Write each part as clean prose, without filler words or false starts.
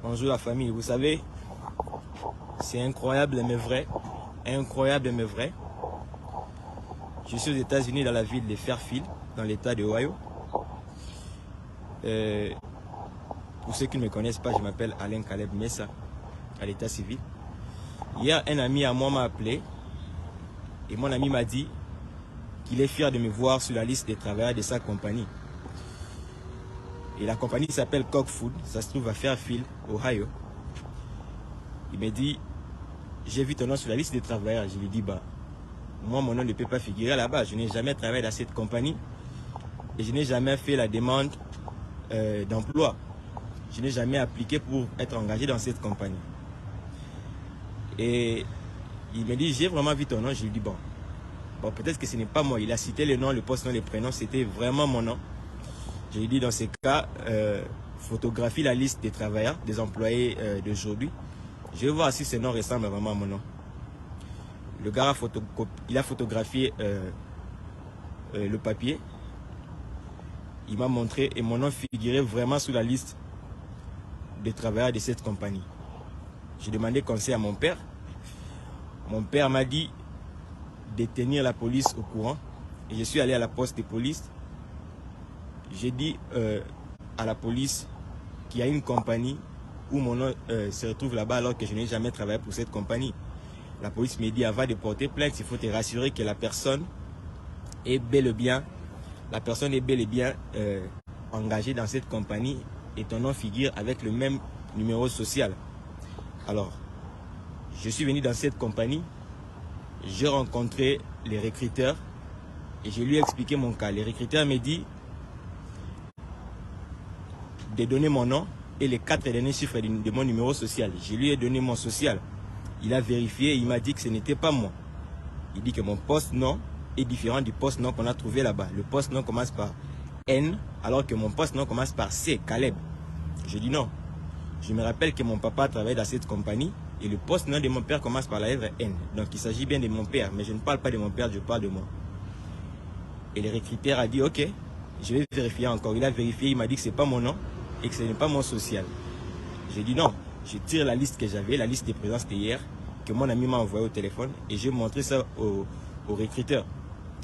Bonjour la famille, vous savez, c'est incroyable mais vrai. Incroyable mais vrai. Je suis aux États-Unis dans la ville de Fairfield, dans l'état de Ohio. Pour ceux qui ne me connaissent pas, je m'appelle Alain Caleb Messa, à l'état civil. Hier, un ami à moi m'a appelé et mon ami m'a dit qu'il est fier de me voir sur la liste des travailleurs de sa compagnie. Et la compagnie s'appelle Cook Food, ça se trouve à Fairfield, Ohio. Il m'a dit, j'ai vu ton nom sur la liste des travailleurs. Je lui ai dit, bah, moi mon nom ne peut pas figurer là-bas. Je n'ai jamais travaillé dans cette compagnie et je n'ai jamais fait la demande d'emploi. Je n'ai jamais appliqué pour être engagé dans cette compagnie. Et il me dit, j'ai vraiment vu ton nom. Je lui ai dit, bon peut-être que ce n'est pas moi. Il a cité le nom, le poste, nom, les prénoms. C'était vraiment mon nom. Je lui ai dit, dans ces cas, photographie la liste des travailleurs, des employés d'aujourd'hui. Je vais voir si ce nom ressemble vraiment à mon nom. Le gars a photographié le papier. Il m'a montré et mon nom figurait vraiment sur la liste des travailleurs de cette compagnie. J'ai demandé conseil à mon père. Mon père m'a dit de tenir la police au courant. Et je suis allé à la poste de police. J'ai dit à la police qu'il y a une compagnie où mon nom se retrouve là-bas alors que je n'ai jamais travaillé pour cette compagnie. La police m'a dit avant de porter plainte, il faut te rassurer que la personne est bel et bien, engagée dans cette compagnie et ton nom figure avec le même numéro social. Alors, je suis venu dans cette compagnie, j'ai rencontré les recruteurs et je lui ai expliqué mon cas. Les recruteurs m'ont dit de donner mon nom et les 4 derniers chiffres de mon numéro social. Je lui ai donné mon social. Il a vérifié et il m'a dit que ce n'était pas moi. Il dit que mon poste-nom est différent du poste-nom qu'on a trouvé là-bas. Le poste-nom commence par N, alors que mon poste-nom commence par C, Caleb. Je dis non. Je me rappelle que mon papa travaillait dans cette compagnie et le poste-nom de mon père commence par la lettre N. Donc il s'agit bien de mon père, mais je ne parle pas de mon père, je parle de moi. Et le recruteur a dit ok, je vais vérifier encore. Il a vérifié, il m'a dit que ce n'est pas mon nom et que ce n'est pas mon social. J'ai dit non. Je tire la liste que j'avais, la liste des présences d'hier, que mon ami m'a envoyé au téléphone et j'ai montré ça au recruteur.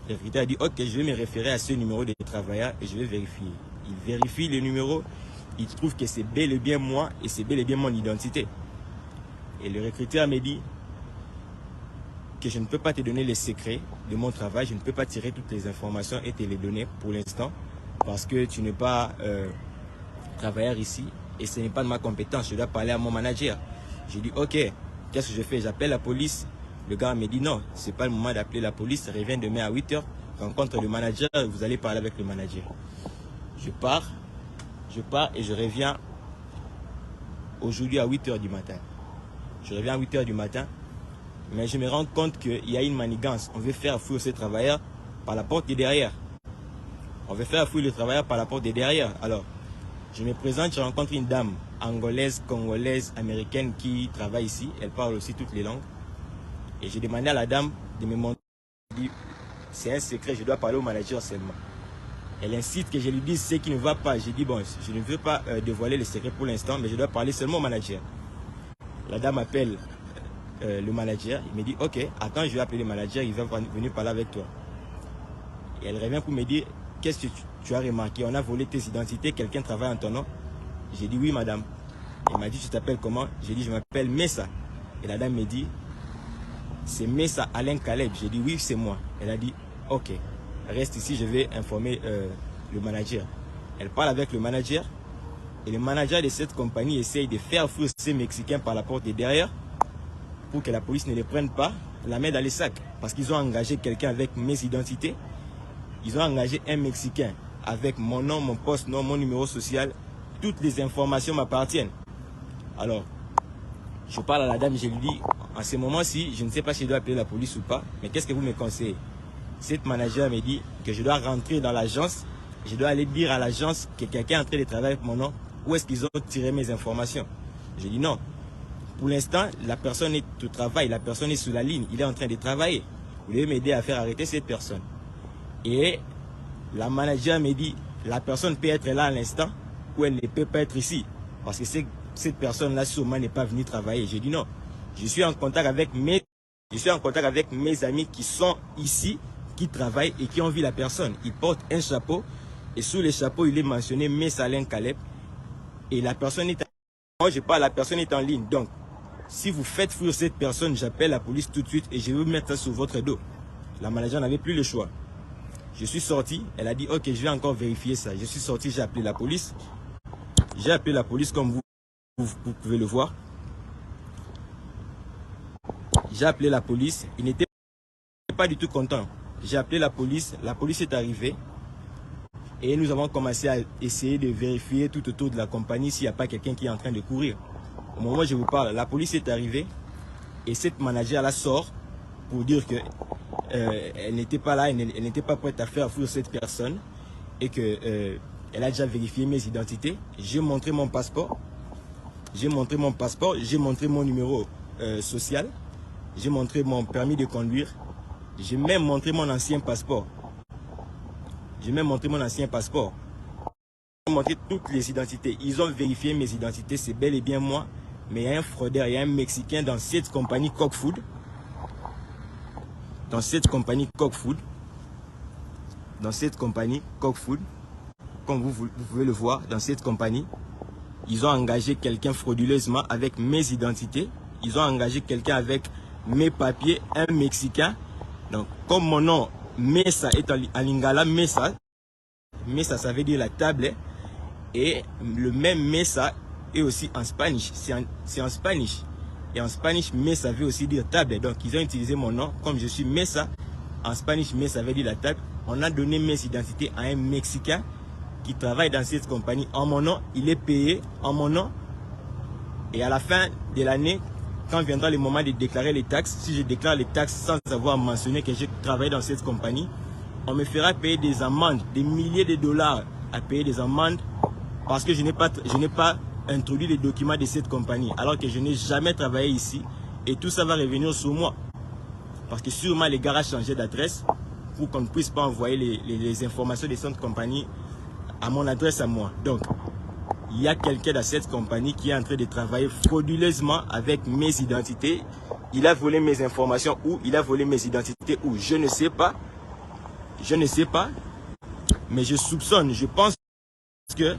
Le recruteur a dit ok, je vais me référer à ce numéro de travailleur et je vais vérifier. Il vérifie le numéro, il trouve que c'est bel et bien moi et c'est bel et bien mon identité. Et le recruteur m'a dit que je ne peux pas te donner les secrets de mon travail, je ne peux pas tirer toutes les informations et te les donner pour l'instant parce que tu n'es pas travailleur ici. Et ce n'est pas de ma compétence, je dois parler à mon manager. J'ai dit ok, qu'est-ce que je fais? J'appelle la police. Le gars me dit non, ce n'est pas le moment d'appeler la police, reviens demain à 8 h, rencontre le manager, vous allez parler avec le manager. Je pars et je reviens aujourd'hui à 8 h du matin. Je reviens à 8 h du matin, mais je me rends compte qu'il y a une manigance. On veut faire fouiller ces travailleurs par la porte de derrière. On veut faire fouiller les travailleurs par la porte de derrière. Alors, je me présente, je rencontre une dame angolaise, congolaise, américaine qui travaille ici. Elle parle aussi toutes les langues. Et j'ai demandé à la dame de me montrer. C'est un secret, je dois parler au manager seulement. Elle incite que je lui dise ce qui ne va pas. J'ai dit bon, je ne veux pas dévoiler le secret pour l'instant, mais je dois parler seulement au manager. La dame appelle le manager. Il me dit ok, attends, je vais appeler le manager, il va venir parler avec toi. Et elle revient pour me dire qu'est-ce que tu as remarqué? On a volé tes identités, quelqu'un travaille en ton nom? J'ai dit oui madame. Elle m'a dit tu t'appelles comment? J'ai dit je m'appelle Messa. Et la dame me dit c'est Messa Alain Caleb. J'ai dit oui c'est moi. Elle a dit ok, reste ici, je vais informer le manager. Elle parle avec le manager et le manager de cette compagnie essaye de faire fouiller ces Mexicains par la porte de derrière pour que la police ne les prenne pas, la met dans les sacs. Parce qu'ils ont engagé quelqu'un avec mes identités. Ils ont engagé un Mexicain avec mon nom, mon poste, nom, mon numéro social. Toutes les informations m'appartiennent. Alors, je parle à la dame, je lui dis, en ce moment-ci, je ne sais pas si je dois appeler la police ou pas, mais qu'est-ce que vous me conseillez? Cette manager me dit que je dois rentrer dans l'agence, je dois aller dire à l'agence que quelqu'un est en train de travailler avec mon nom, où est-ce qu'ils ont tiré mes informations? Je dis non. Pour l'instant, la personne est au travail, la personne est sous la ligne, il est en train de travailler. Vous devez m'aider à faire arrêter cette personne. Et la manager me dit, la personne peut être là à l'instant ou elle ne peut pas être ici. Parce que cette personne-là sûrement n'est pas venue travailler. J'ai dit non. Je suis en contact avec mes amis qui sont ici, qui travaillent et qui ont vu la personne. Ils portent un chapeau et sous le chapeau, il est mentionné Messa Alain Caleb. Et la personne est moi, je parle, la personne est en ligne. Donc, si vous faites fuir cette personne, j'appelle la police tout de suite et je vais vous mettre ça sur votre dos. La manager n'avait plus le choix. Je suis sorti, elle a dit, ok, je vais encore vérifier ça. Je suis sorti, j'ai appelé la police. J'ai appelé la police comme vous pouvez le voir. J'ai appelé la police, ils n'étaient pas du tout contents. J'ai appelé la police est arrivée. Et nous avons commencé à essayer de vérifier tout autour de la compagnie s'il n'y a pas quelqu'un qui est en train de courir. Au moment où je vous parle, la police est arrivée et cette manager la sort pour dire que elle n'était pas là, elle n'était pas prête à faire fuir cette personne et que elle a déjà vérifié mes identités. J'ai montré mon passeport, j'ai montré mon numéro social, j'ai montré mon permis de conduire, j'ai même montré mon ancien passeport. J'ai même montré mon ancien passeport. Ils ont montré toutes les identités. Ils ont vérifié mes identités. C'est bel et bien moi. Mais il y a un fraudeur, il y a un Mexicain dans cette compagnie Coq Food. Dans cette compagnie Coq Food. Comme vous pouvez le voir, dans cette compagnie, ils ont engagé quelqu'un frauduleusement avec mes identités. Ils ont engagé quelqu'un avec mes papiers, un Mexicain. Donc, comme mon nom Messa est en lingala, Messa ça veut dire la table, et le même Messa est aussi en Spanish, c'est en Spanish, et en Spanish Messa veut aussi dire table, donc ils ont utilisé mon nom, comme je suis Messa, en Spanish Messa veut dire la table. On a donné mes identités à un Mexicain qui travaille dans cette compagnie en mon nom, il est payé en mon nom, et à la fin de l'année, quand viendra le moment de déclarer les taxes, si je déclare les taxes sans avoir mentionné que j'ai travaillé dans cette compagnie, on me fera payer des amendes, des milliers de dollars à payer des amendes parce que je n'ai pas introduit les documents de cette compagnie alors que je n'ai jamais travaillé ici et tout ça va revenir sur moi. Parce que sûrement les gars ont changé d'adresse pour qu'on ne puisse pas envoyer les informations de cette compagnie à mon adresse à moi. Donc, il y a quelqu'un dans cette compagnie qui est en train de travailler frauduleusement avec mes identités. Il a volé mes informations ou il a volé mes identités ou je ne sais pas. Je ne sais pas. Mais je soupçonne, je pense que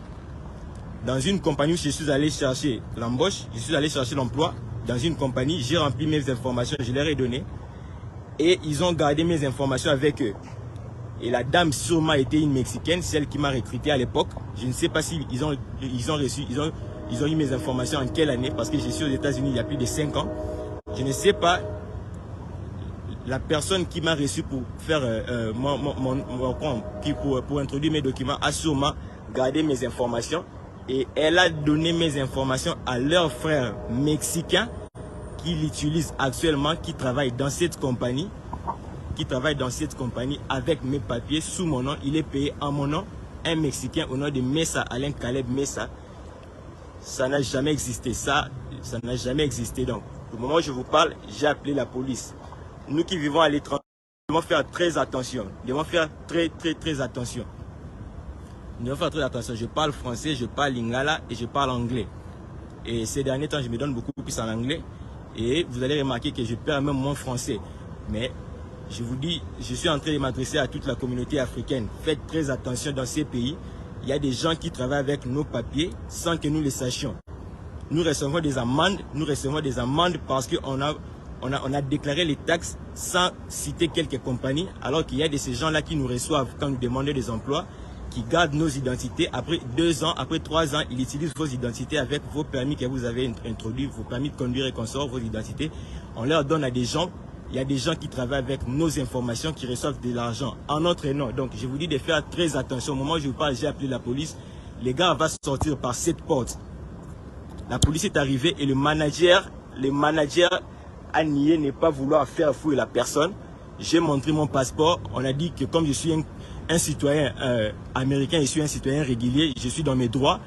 dans une compagnie où je suis allé chercher l'embauche, je suis allé chercher l'emploi, dans une compagnie, j'ai rempli mes informations, je leur ai donné. Et ils ont gardé mes informations avec eux. Et la dame sûrement était une Mexicaine, celle qui m'a recruté à l'époque. Je ne sais pas si ils ont eu mes informations en quelle année, parce que je suis aux États-Unis il y a plus de 5 ans. Je ne sais pas la personne qui m'a reçu pour faire mon compte, pour introduire mes documents, a sûrement gardé mes informations. Et elle a donné mes informations à leur frère mexicain qui l'utilise actuellement, qui travaille dans cette compagnie. Avec mes papiers sous mon nom. Il est payé en mon nom, un Mexicain au nom de Messa Alain Caleb Messa. Ça n'a jamais existé, ça n'a jamais existé. Donc, au moment où je vous parle, j'ai appelé la police. Nous qui vivons à l'étranger, nous devons faire très attention. Nous devons faire très attention. Nous devons faire très attention. Je parle français, je parle lingala et je parle anglais. Et ces derniers temps, je me donne beaucoup plus en anglais. Et vous allez remarquer que je perds même mon français. Mais je vous dis, je suis en train de m'adresser à toute la communauté africaine. Faites très attention dans ces pays. Il y a des gens qui travaillent avec nos papiers sans que nous le sachions. Nous recevons des amendes parce qu'on a déclaré les taxes sans citer quelques compagnies, alors qu'il y a de ces gens-là qui nous reçoivent quand nous demandons des emplois, qui gardent nos identités. Après 2 ans, après 3 ans, ils utilisent vos identités avec vos permis que vous avez introduits, vos permis de conduire et consorts, vos identités. On leur donne à des gens. Il y a des gens qui travaillent avec nos informations, qui reçoivent de l'argent en notre nom. Donc, je vous dis de faire très attention. Au moment où je vous parle, j'ai appelé la police. Les gars vont sortir par cette porte. La police est arrivée et le manager a nié ne pas vouloir faire fouiller la personne. J'ai montré mon passeport. On a dit que comme je suis un citoyen américain, je suis un citoyen régulier, je suis dans mes droits.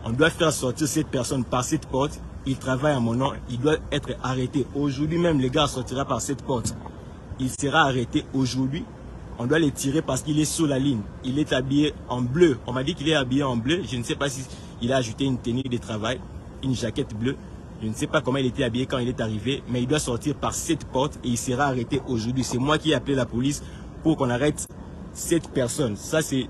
On doit faire sortir cette personne par cette porte. Il travaille à mon nom, il doit être arrêté. Aujourd'hui même, le gars sortira par cette porte. Il sera arrêté aujourd'hui. On doit le tirer parce qu'il est sur la ligne. Il est habillé en bleu. On m'a dit qu'il est habillé en bleu. Je ne sais pas s'il a ajouté une tenue de travail. une jaquette bleue. Je ne sais pas comment il était habillé quand il est arrivé, mais il doit sortir par cette porte et il sera arrêté aujourd'hui. C'est moi qui ai appelé la police pour qu'on arrête cette personne. Ça, c'est,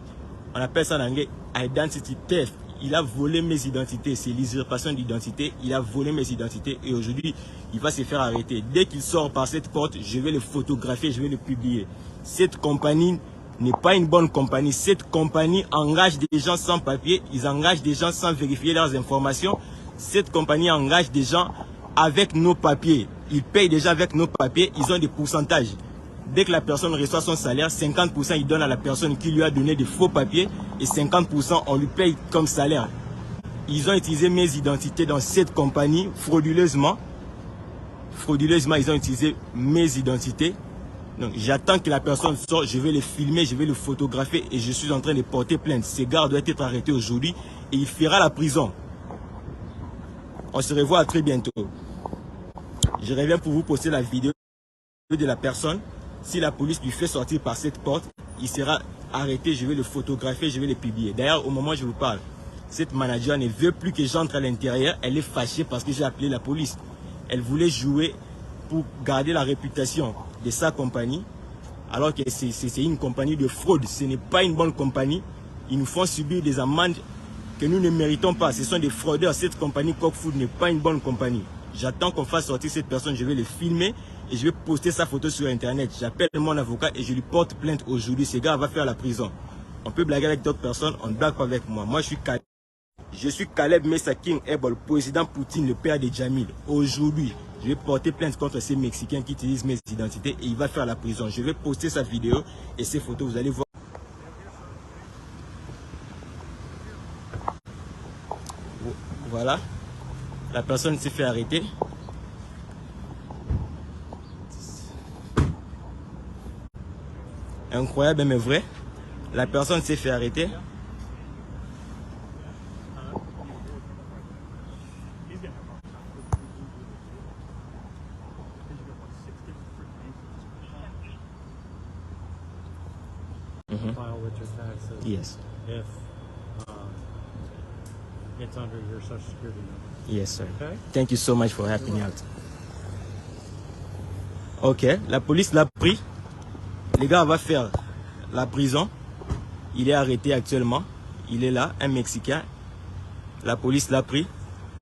on appelle ça en anglais identity theft. Il a volé mes identités, c'est l'usurpation d'identité. Il a volé mes identités et aujourd'hui, il va se faire arrêter. Dès qu'il sort par cette porte, je vais le photographier, je vais le publier. Cette compagnie n'est pas une bonne compagnie. Cette compagnie engage des gens sans papier, ils engagent des gens sans vérifier leurs informations. Cette compagnie engage des gens avec nos papiers. Ils payent déjà avec nos papiers, ils ont des pourcentages. Dès que la personne reçoit son salaire, 50% il donne à la personne qui lui a donné des faux papiers et 50% on lui paye comme salaire. Ils ont utilisé mes identités dans cette compagnie frauduleusement. Frauduleusement, ils ont utilisé mes identités. Donc j'attends que la personne sorte, je vais le filmer, je vais le photographier et je suis en train de porter plainte. Ce gars doit être arrêté aujourd'hui et il fera la prison. On se revoit à très bientôt. Je reviens pour vous poster la vidéo de la personne. Si la police lui fait sortir par cette porte, il sera arrêté, je vais le photographier, je vais le publier. D'ailleurs, au moment où je vous parle, cette manager ne veut plus que j'entre à l'intérieur. Elle est fâchée parce que j'ai appelé la police. Elle voulait jouer pour garder la réputation de sa compagnie, alors que c'est une compagnie de fraude. Ce n'est pas une bonne compagnie. Ils nous font subir des amendes que nous ne méritons pas. Ce sont des fraudeurs. Cette compagnie Cockfood n'est pas une bonne compagnie. J'attends qu'on fasse sortir cette personne. Je vais le filmer et je vais poster sa photo sur Internet. J'appelle mon avocat et je lui porte plainte aujourd'hui. Ce gars va faire la prison. On peut blaguer avec d'autres personnes, on ne blague pas avec moi. Moi, je suis Caleb Messaking Ebol, président Poutine, le père de Jamil. Aujourd'hui, je vais porter plainte contre ces Mexicains qui utilisent mes identités et il va faire la prison. Je vais poster sa vidéo et ses photos. Vous allez voir. Voilà. La personne s'est fait arrêter. Incroyable mais vrai. La personne s'est fait arrêter. File with your taxes. Yes. If it's under your social security number. Yes, sir. Okay? Thank you so much for helping me out. Ok, la police l'a pris. Le gars va faire la prison. Il est arrêté actuellement. Il est là, un Mexicain. La police l'a pris.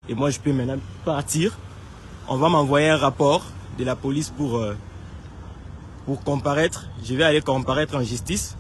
Et moi, je peux maintenant partir. On va m'envoyer un rapport de la police pour comparaître. Je vais aller comparaître en justice.